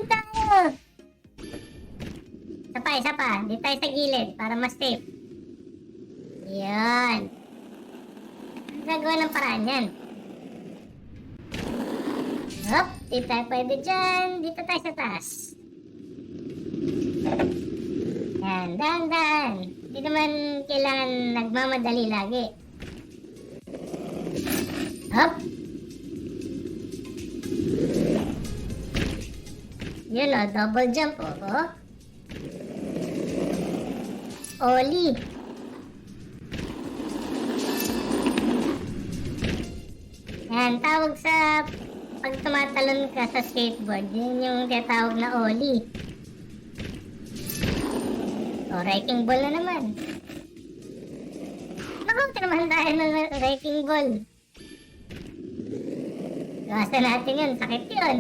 tayo! Isa pa. Dito tayo sa gilid para mas safe. Yan. Nagawa ng paraan yan. Hop, dito tayo pwede dyan. Dito tayo sa taas. Yan, dahan-dahan. Hindi naman kailangan nagmamadali lagi. Hop. Yun o, double jump o. Ollie. Yan, tawag sa pag tumatalon ka sa skateboard, yun yung tinatawag na ollie. O, wrecking ball na naman. Naku, tinaman tayo ng wrecking ball. Gawasan natin yun, sakit yun.